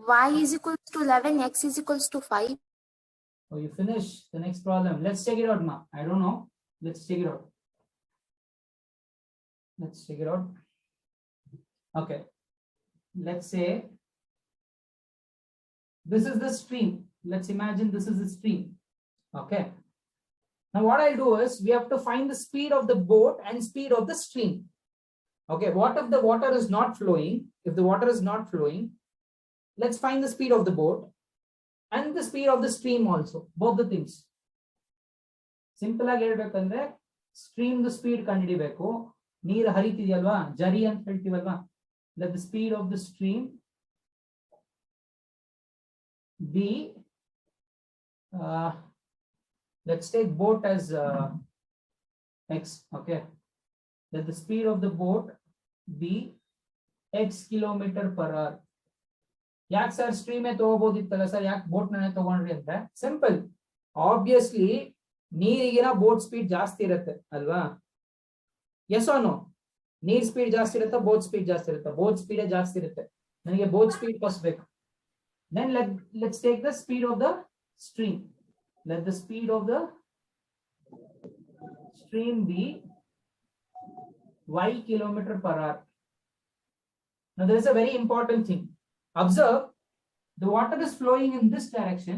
y is equals to 11, x is equals to 5. Oh, you finish the next problem. Let's check it out, ma. I don't know. Let's check it out. Let's check it out. Okay. Let's say this is the stream. Let's imagine this is the stream. Okay. Now what I'll do is we have to find the speed of the boat and speed of the stream. Okay. What if the water is not flowing? If the water is not flowing, let's find the speed of the boat and the speed of the stream also. Both the things. Simple ಆಗಿ ಹೇಳ್ಬೇಕಂದ್ರೆ stream speed ಕಂಡುಹಿಡಿಬೇಕು. ನೀರು ಹರಿತಿದೆಯಲ್ವಾ, ಜರಿ ಅಂತ ಹೇಳ್ತೀವಲ್ವಾ, let the speed of the stream be let's take boat as x. Okay, let the speed of the boat be x km/h. ಯಾಕೆ sir ಸ್ಟ್ರೀಮೇ ತಗೋಬಹುದಿತ್ತಲ್ಲ sir, ಯಾಕೆ ಬೋಟ್ ನೇ ತಗೊಂಡ್ರಿ ಅಂದ್ರೆ ಸಿಂಪಲ್, ಆಬ್ವಿಯಸ್ಲಿ ನೀರಿಗಿನ ಬೋಟ್ ಸ್ಪೀಡ್ ಜಾಸ್ತಿ ಇರುತ್ತೆ ಅಲ್ವಾ? Yes or no? ನೀರ್ ಸ್ಪೀಡ್ ಜಾಸ್ತಿ ಇರುತ್ತೆ, ಬೋಟ್ ಸ್ಪೀಡ್ ಜಾಸ್ತಿ ಇರುತ್ತೆ? ಬೋಟ್ ಸ್ಪೀಡ್ ಜಾಸ್ತಿ ಇರುತ್ತೆ. ನನಗೆ ಬೋಟ್ ಸ್ಪೀಡ್ ಫಸ್ಟ್ ಬೇಕು. Then let's take the speed of the stream. Let the speed of the stream be y km/h. Now there is a very important thing. Observe, the water is flowing in this direction.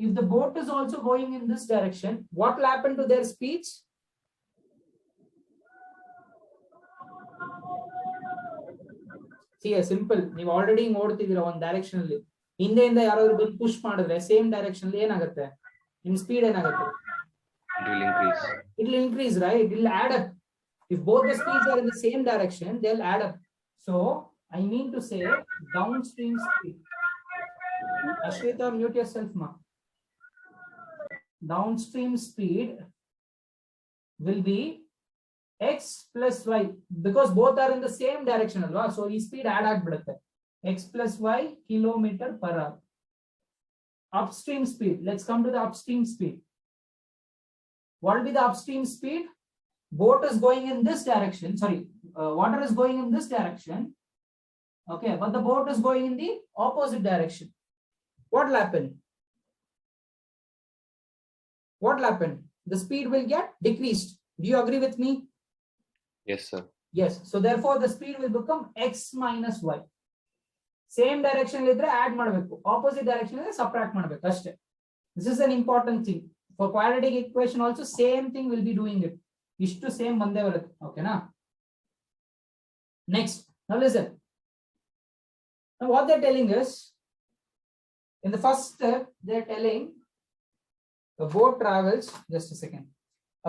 If the boat is also going in this direction, what will happen to their speeds? See, a simple, ನೀವು already ನೋಡ್ತಿದ್ದೀರಾ ಒಂದು direction ಅಲ್ಲಿ, ಹಿಂದೆಯಿಂದ ಯಾರಾದ್ರೂ ಬಂದು push ಮಾಡಿದ್ರೆ same direction ಅಲ್ಲಿ ಏನಾಗುತ್ತೆ, ನಿಮ್ ಸ್ಪೀಡ್ ಏನಾಗುತ್ತೆ? It will increase. It will increase, right? It will add up. If both the speeds are in the same direction, they'll add up. So I mean to say downstream speed. Ashrita, mute yourself, ma. Downstream speed will be x plus y, because both are in the same direction alwa, so ee speed add agbidutte. X plus y km/h. Upstream speed, let's come to the upstream speed. What will be the upstream speed? Boat is going in this direction, sorry, water is going in this direction, okay, but the boat is going in the opposite direction. What will happen? What will happen? The speed will get decreased. Do you agree with me? Yes, sir. Yes. So therefore the speed will become x minus y. Same direction lidre add ಮಾಡಬೇಕು, opposite direction lidre subtract ಮಾಡಬೇಕು ಅಷ್ಟೇ. This is an important thing. For quadratic equation also same thing will be doing it. ಇಷ್ಟು same ಬಂದೇ ಬರುತ್ತೆ. ಓಕೆನಾ? Next, now listen. Now what they're telling is, in the first step they're telling a boat travels, just a second,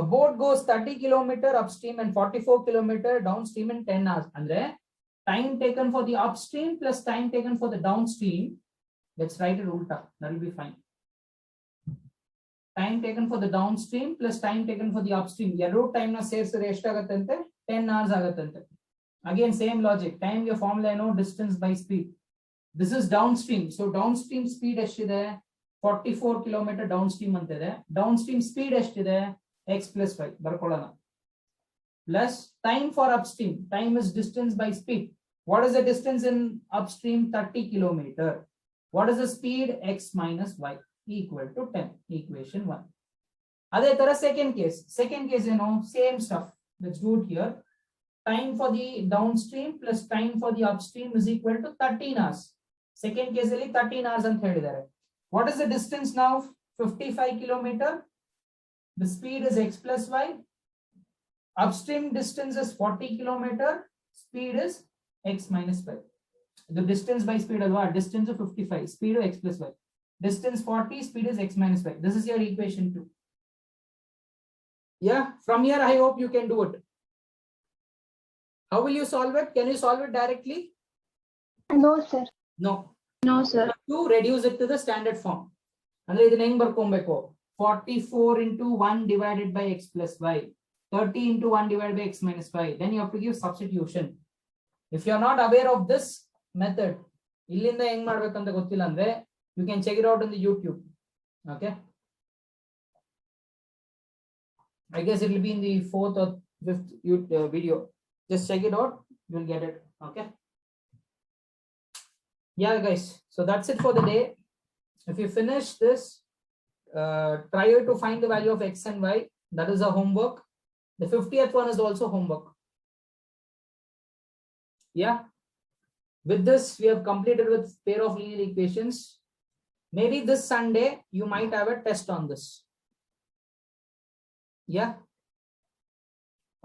a boat goes 30 km upstream and 44 km downstream in 10 hours. Andre time taken for the upstream plus time taken for the downstream, let's write it ulta, that will be fine. Time taken for the downstream plus time taken for the upstream, ಎರಡು time ನ ಸೇರಿಸಿದ್ರೆ ಎಷ್ಟಾಗತ್ತಂತೆ? 10 hours ಆಗತ್ತಂತೆ. Again same logic, time ಗೆ formula ಏನು? Distance by speed. This is downstream, so downstream speed ಎಷ್ಟಿದೆ? 44 km downstream ಅಂತಿದೆ. Downstream speed ಎಷ್ಟಿದೆ? x plus y ಬರ್ಕೊಳ್ಳೋಣ. Plus time for upstream, time is distance by speed. What is the distance in upstream? 30 km. What is the speed? X minus y equal to 10. Equation 1. ಅದೇ ತರ second case ಏನು? Same stuff. Let's do it here. Time for the downstream plus time for the upstream is equal to 13 hours. Second case ಅಲ್ಲಿ 13 hours ಅಂತ ಹೇಳಿದ್ದಾರೆ. What is the distance now? 55 km. The speed is x plus y. Upstream distance is 40 km. Speed is x minus y. The distance by speed alwa, distance of 55, speed of x plus y. Distance 40, speed is x minus y. This is your equation 2. Yeah, from here I hope you can do it. How will you solve it? Can you solve it directly? No, sir. No. No, sir. To reduce it to the standard form. ಅಂದ್ರೆ ಇದನ್ನ ಹೆಂಗ್ ಬರ್ಕೊಬೇಕು? 44 into 1 divided by x plus y, 30 into 1 divided by x minus y. Then you have to give substitution. If you are not aware of this method, ಇಲ್ಲಿಂದ ಹೆಂಗ್ ಮಾಡ್ಬೇಕಂತ ಗೊತ್ತಿಲ್ಲ ಅಂದ್ರೆ you can check it out in the YouTube. Okay, I guess it will be in the 4th or 5th video. Just check it out, you'll get it. Okay, yeah guys, so that's it for the day. If you finish this, try to find the value of x and y. That is a homework. The 50th one is also homework. Yeah, with this we have completed with pair of linear equations. Maybe this Sunday you might have a test on this. Yeah,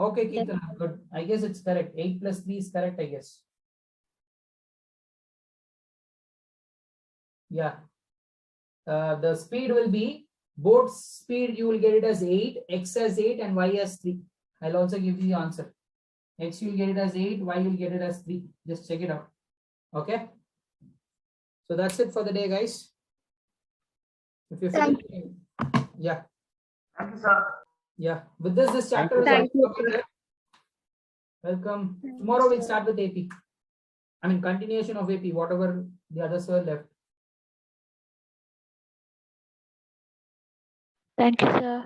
okay, Keertana, good. I guess it's correct. 8 plus 3 is correct, I guess. Yeah, the speed will be Boat speed, you will get it as 8, x as 8, and y as 3. I'll also give you the answer. X you'll get it as 8, y you'll get it as 3. Just check it out. Okay. So that's it for the day, guys. If you Thank yeah, Thank you, sir. yeah. With this chapter is Thank you, completed. Welcome. Tomorrow we'll start with AP. I mean, continuation of AP, whatever the others were left. Thank you, sir.